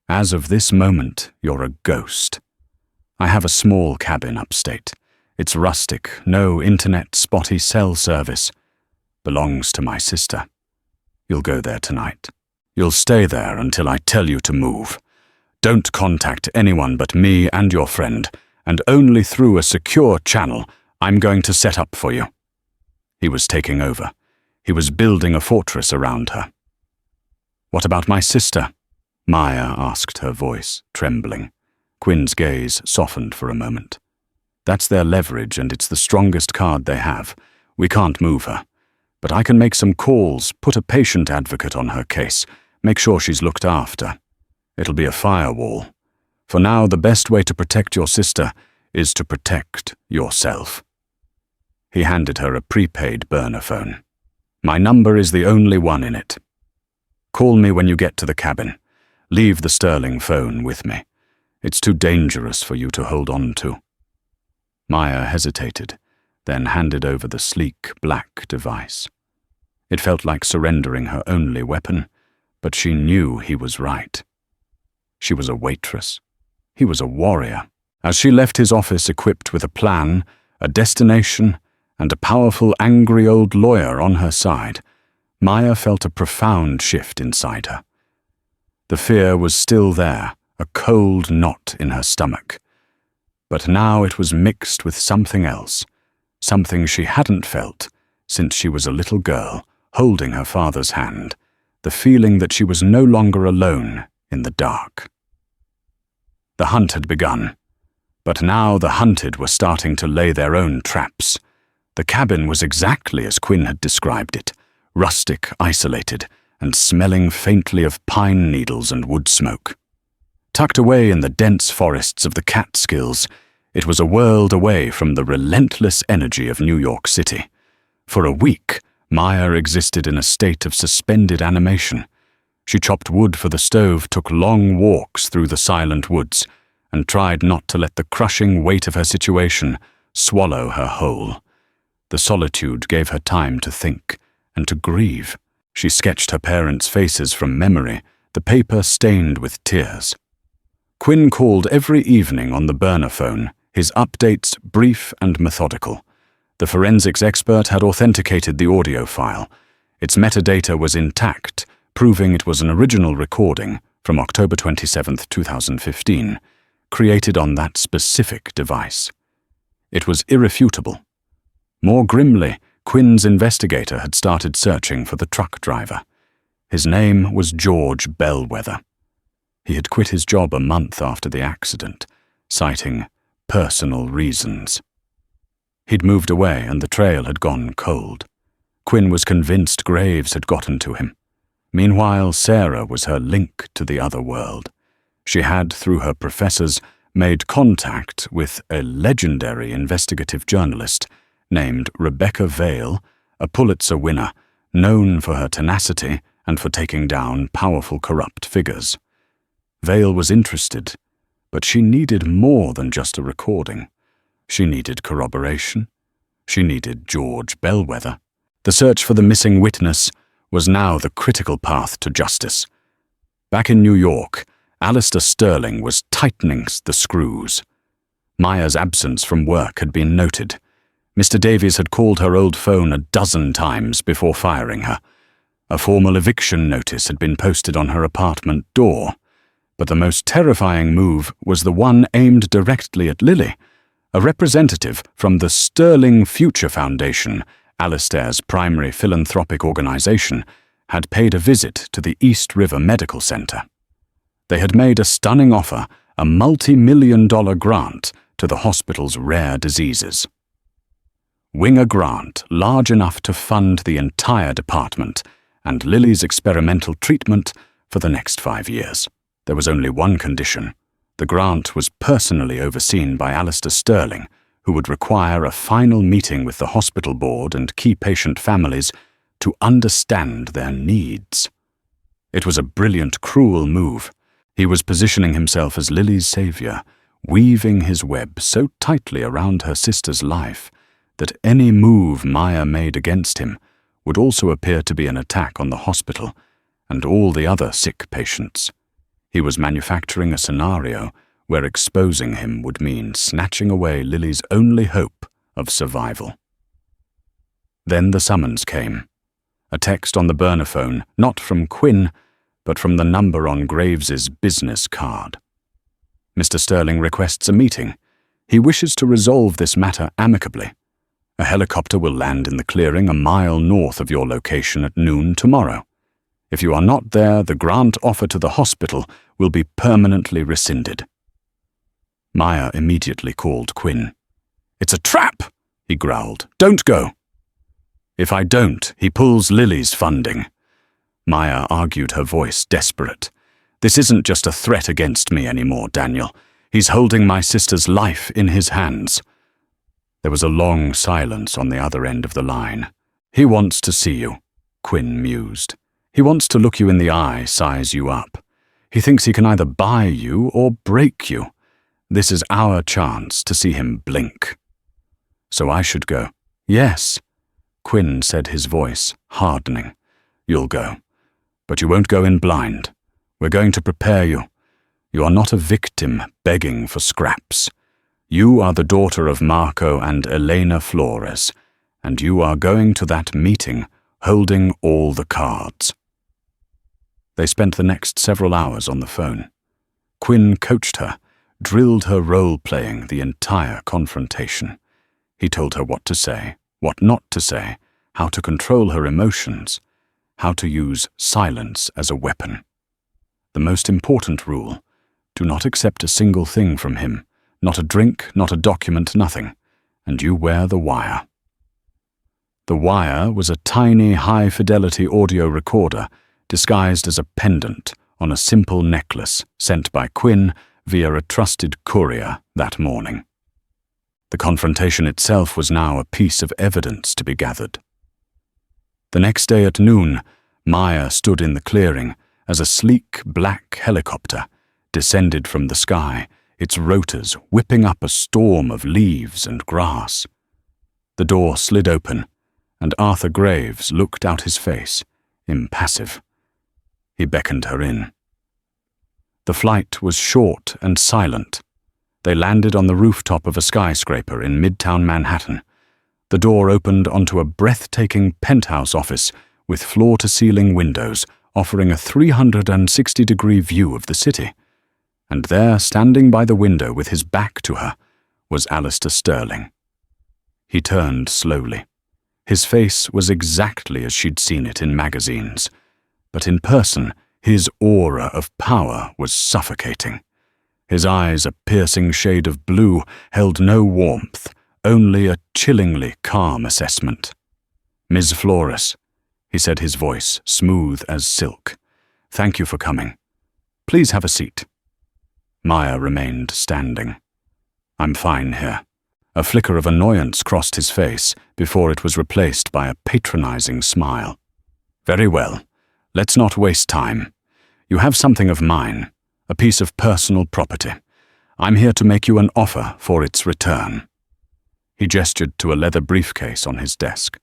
As of this moment, you're a ghost. I have a small cabin upstate. It's rustic, no internet, spotty cell service. Belongs to my sister. You'll go there tonight. You'll stay there until I tell you to move. Don't contact anyone but me and your friend, and only through a secure channel I'm going to set up for you. He was taking over. He was building a fortress around her. What about my sister? Maya asked, her voice trembling. Quinn's gaze softened for a moment. That's their leverage, and it's the strongest card they have. We can't move her. But I can make some calls, put a patient advocate on her case, make sure she's looked after. It'll be a firewall. For now, the best way to protect your sister is to protect yourself. He handed her a prepaid burner phone. My number is the only one in it. Call me when you get to the cabin. Leave the Sterling phone with me. It's too dangerous for you to hold on to. Maya hesitated, then handed over the sleek black device. It felt like surrendering her only weapon, but she knew he was right. She was a waitress. He was a warrior. As she left his office equipped with a plan, a destination, and a powerful, angry old lawyer on her side, Maya felt a profound shift inside her. The fear was still there, a cold knot in her stomach. But now it was mixed with something else, something she hadn't felt since she was a little girl, holding her father's hand, the feeling that she was no longer alone in the dark. The hunt had begun, but now the hunted were starting to lay their own traps. The cabin was exactly as Quinn had described it, rustic, isolated, and smelling faintly of pine needles and wood smoke. Tucked away in the dense forests of the Catskills, it was a world away from the relentless energy of New York City. For a week, Maya existed in a state of suspended animation. She chopped wood for the stove, took long walks through the silent woods, and tried not to let the crushing weight of her situation swallow her whole. The solitude gave her time to think and to grieve. She sketched her parents' faces from memory, the paper stained with tears. Quinn called every evening on the burner phone, his updates brief and methodical. The forensics expert had authenticated the audio file. Its metadata was intact, proving it was an original recording from October 27, 2015, created on that specific device. It was irrefutable. More grimly, Quinn's investigator had started searching for the truck driver. His name was George Bellwether. He had quit his job a month after the accident, citing personal reasons. He'd moved away and the trail had gone cold. Quinn was convinced Graves had gotten to him. Meanwhile, Sarah was her link to the other world. She had, through her professors, made contact with a legendary investigative journalist named Rebecca Vale, a Pulitzer winner, known for her tenacity and for taking down powerful corrupt figures. Vale was interested, but she needed more than just a recording. She needed corroboration. She needed George Bellwether. The search for the missing witness was now the critical path to justice. Back in New York, Alistair Sterling was tightening the screws. Maya's absence from work had been noted. Mr. Davies had called her old phone a dozen times before firing her. A formal eviction notice had been posted on her apartment door. But the most terrifying move was the one aimed directly at Lily. A representative from the Sterling Future Foundation, Alistair's primary philanthropic organization, had paid a visit to the East River Medical Center. They had made a stunning offer, a multi-million-dollar grant to the hospital's rare diseases. Wing a grant large enough to fund the entire department and Lily's experimental treatment for the next 5 years. There was only one condition. The grant was personally overseen by Alistair Sterling, who would require a final meeting with the hospital board and key patient families to understand their needs. It was a brilliant, cruel move. He was positioning himself as Lily's savior, weaving his web so tightly around her sister's life that any move Maya made against him would also appear to be an attack on the hospital and all the other sick patients. He was manufacturing a scenario where exposing him would mean snatching away Lily's only hope of survival. Then the summons came. A text on the burner phone, not from Quinn, but from the number on Graves's business card. Mr. Sterling requests a meeting. He wishes to resolve this matter amicably. A helicopter will land in the clearing a mile north of your location at noon tomorrow. If you are not there, the grant offer to the hospital will be permanently rescinded. Maya immediately called Quinn. "It's a trap," he growled. "Don't go." "If I don't, he pulls Lily's funding." Maya argued, her voice desperate. "This isn't just a threat against me anymore, Daniel. He's holding my sister's life in his hands." There was a long silence on the other end of the line. "He wants to see you," Quinn mused. "He wants to look you in the eye, size you up. He thinks he can either buy you or break you. This is our chance to see him blink." "So I should go." "Yes," Quinn said, his voice hardening. "You'll go. But you won't go in blind. We're going to prepare you. You are not a victim begging for scraps. You are the daughter of Marco and Elena Flores, and you are going to that meeting holding all the cards." They spent the next several hours on the phone. Quinn coached her, drilled her role-playing the entire confrontation. He told her what to say, what not to say, how to control her emotions, how to use silence as a weapon. The most important rule: do not accept a single thing from him, not a drink, not a document, nothing, and you wear the wire. The wire was a tiny, high-fidelity audio recorder disguised as a pendant on a simple necklace sent by Quinn via a trusted courier that morning. The confrontation itself was now a piece of evidence to be gathered. The next day at noon, Maya stood in the clearing as a sleek black helicopter descended from the sky, its rotors whipping up a storm of leaves and grass. The door slid open, and Arthur Graves looked out his face, impassive. He beckoned her in. The flight was short and silent. They landed on the rooftop of a skyscraper in Midtown Manhattan. The door opened onto a breathtaking penthouse office with floor-to-ceiling windows offering a 360-degree view of the city. And there, standing by the window with his back to her, was Alistair Sterling. He turned slowly. His face was exactly as she'd seen it in magazines, but in person, his aura of power was suffocating. His eyes, a piercing shade of blue, held no warmth, only a chillingly calm assessment. "Ms. Flores," he said, his voice smooth as silk. "Thank you for coming. Please have a seat." Maya remained standing. "I'm fine here." A flicker of annoyance crossed his face before it was replaced by a patronizing smile. "Very well. Let's not waste time. You have something of mine, a piece of personal property. I'm here to make you an offer for its return." He gestured to a leather briefcase on his desk.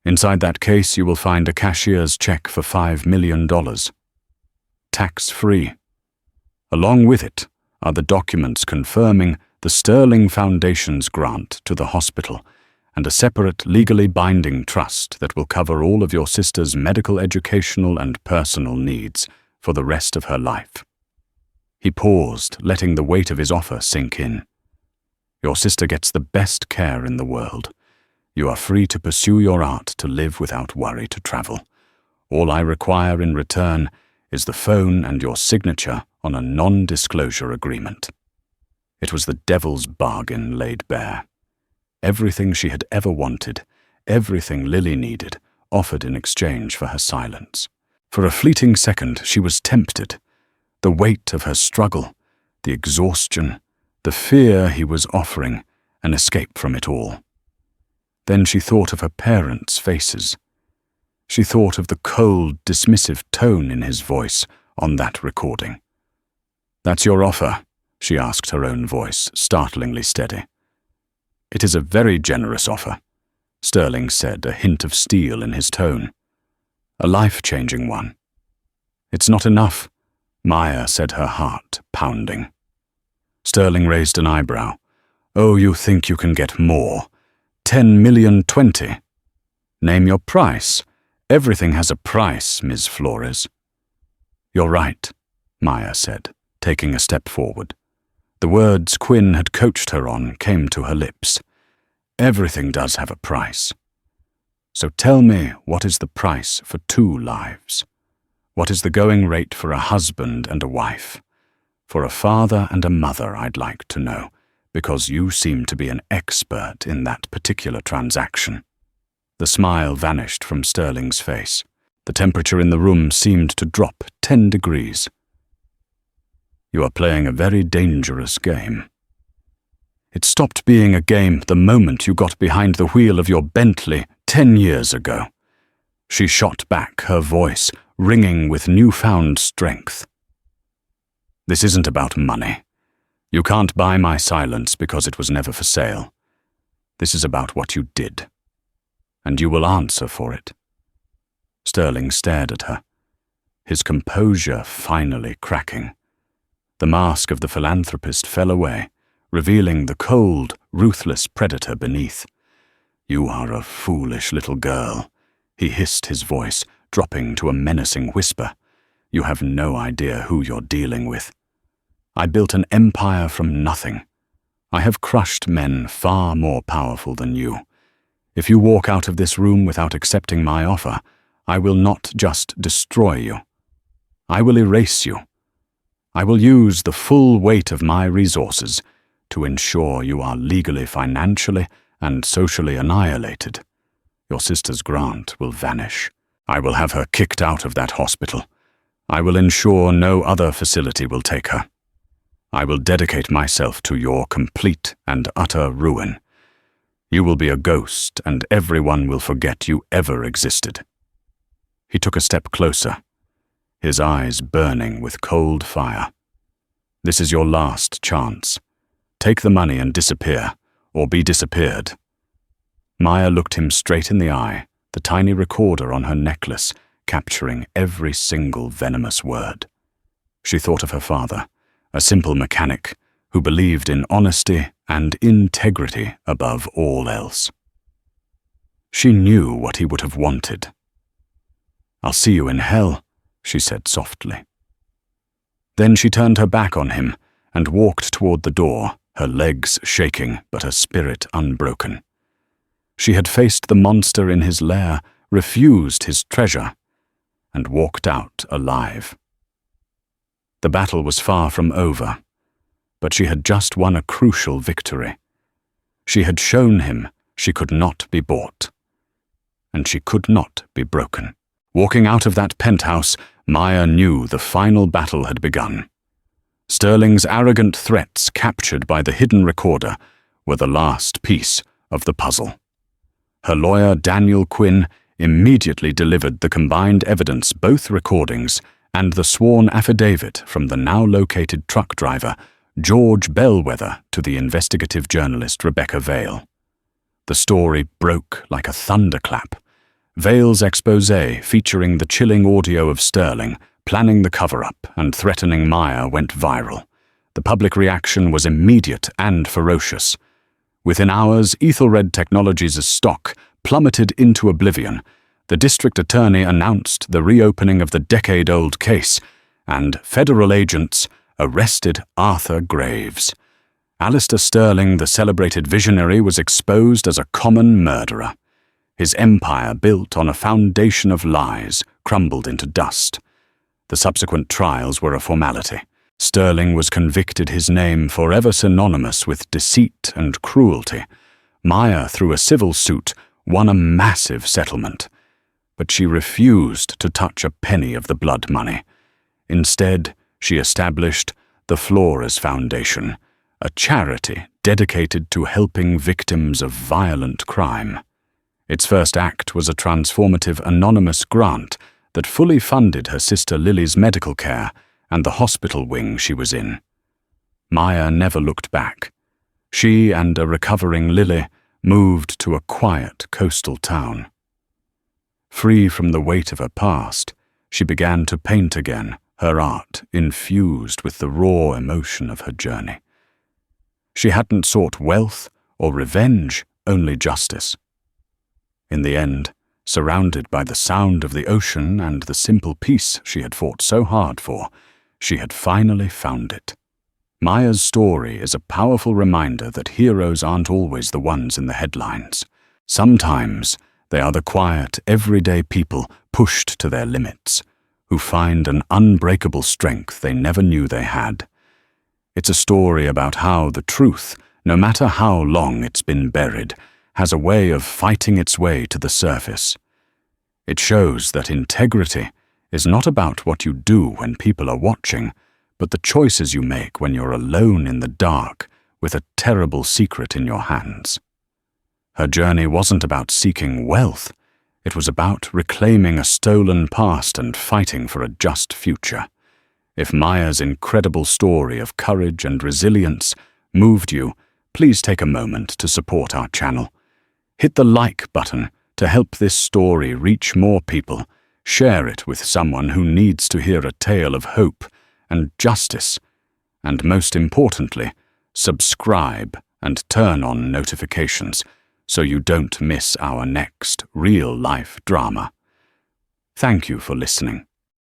"Inside that case you will find a cashier's check for $5 million. Tax-free. Along with it are the documents confirming the Sterling Foundation's grant to the hospital and a separate legally binding trust that will cover all of your sister's medical, educational, and personal needs for the rest of her life." He paused, letting the weight of his offer sink in. "Your sister gets the best care in the world. You are free to pursue your art, to live without worry, to travel. All I require in return is the phone and your signature on a non-disclosure agreement." It was the devil's bargain laid bare. Everything she had ever wanted, everything Lily needed, offered in exchange for her silence. For a fleeting second she was tempted. The weight of her struggle, the exhaustion, the fear he was offering, an escape from it all. Then she thought of her parents' faces. She thought of the cold, dismissive tone in his voice on that recording. "That's your offer?" she asked her own voice, startlingly steady. "It is a very generous offer," Sterling said, a hint of steel in his tone. "A life-changing one." "It's not enough," Maya said, her heart pounding. Sterling raised an eyebrow. "Oh, you think you can get more? 10 million, 20. Name your price. Everything has a price, Ms. Flores." "You're right," Maya said, taking a step forward. The words Quinn had coached her on came to her lips. "Everything does have a price. So tell me, what is the price for 2 lives? What is the going rate for a husband and a wife? For a father and a mother, I'd like to know, because you seem to be an expert in that particular transaction." The smile vanished from Sterling's face. The temperature in the room seemed to drop 10 degrees. "You are playing a very dangerous game." "It stopped being a game the moment you got behind the wheel of your Bentley 10 years ago." She shot back, her voice ringing with newfound strength. "This isn't about money. You can't buy my silence because it was never for sale. This is about what you did. And you will answer for it." Sterling stared at her, his composure finally cracking. The mask of the philanthropist fell away, revealing the cold, ruthless predator beneath. "You are a foolish little girl," he hissed, his voice dropping to a menacing whisper. "You have no idea who you're dealing with. I built an empire from nothing. I have crushed men far more powerful than you. If you walk out of this room without accepting my offer, I will not just destroy you. I will erase you. I will use the full weight of my resources to ensure you are legally, financially, and socially annihilated. Your sister's grant will vanish. I will have her kicked out of that hospital. I will ensure no other facility will take her. I will dedicate myself to your complete and utter ruin. You will be a ghost, and everyone will forget you ever existed." He took a step closer, his eyes burning with cold fire. This is your last chance. Take the money and disappear, or be disappeared." Maya looked him straight in the eye, the tiny recorder on her necklace capturing every single venomous word. She thought of her father, a simple mechanic who believed in honesty and integrity above all else. She knew what he would have wanted. "I'll see you in hell," she said softly. Then she turned her back on him and walked toward the door, her legs shaking but her spirit unbroken. She had faced the monster in his lair, refused his treasure, and walked out alive. The battle was far from over, but she had just won a crucial victory. She had shown him she could not be bought, and she could not be broken. Walking out of that penthouse, Maya knew the final battle had begun. Sterling's arrogant threats, captured by the hidden recorder, were the last piece of the puzzle. Her lawyer, Daniel Quinn, immediately delivered the combined evidence, both recordings and the sworn affidavit from the now-located truck driver, George Bellwether, to the investigative journalist Rebecca Vale. The story broke like a thunderclap. Vale's exposé, featuring the chilling audio of Sterling planning the cover-up and threatening Maya, went viral. The public reaction was immediate and ferocious. Within hours, Ethelred Technologies' stock plummeted into oblivion. The district attorney announced the reopening of the decade-old case, and federal agents arrested Arthur Graves. Alistair Sterling, the celebrated visionary, was exposed as a common murderer. His empire, built on a foundation of lies, crumbled into dust. The subsequent trials were a formality. Sterling was convicted, his name forever synonymous with deceit and cruelty. Maya, through a civil suit, won a massive settlement. But she refused to touch a penny of the blood money. Instead, she established the Flores Foundation, a charity dedicated to helping victims of violent crime. Its first act was a transformative anonymous grant that fully funded her sister Lily's medical care and the hospital wing she was in. Maya never looked back. She and a recovering Lily moved to a quiet coastal town. Free from the weight of her past, she began to paint again, her art infused with the raw emotion of her journey. She hadn't sought wealth or revenge, only justice. In the end, surrounded by the sound of the ocean and the simple peace she had fought so hard for, she had finally found it. Maya's story is a powerful reminder that heroes aren't always the ones in the headlines. Sometimes they are the quiet, everyday people pushed to their limits, who find an unbreakable strength they never knew they had. It's a story about how the truth, no matter how long it's been buried, has a way of fighting its way to the surface. It shows that integrity is not about what you do when people are watching, but the choices you make when you're alone in the dark with a terrible secret in your hands. Her journey wasn't about seeking wealth. It was about reclaiming a stolen past and fighting for a just future. If Maya's incredible story of courage and resilience moved you, please take a moment to support our channel. Hit the like button to help this story reach more people. Share it with someone who needs to hear a tale of hope and justice. And most importantly, subscribe and turn on notifications so you don't miss our next real-life drama. Thank you for listening.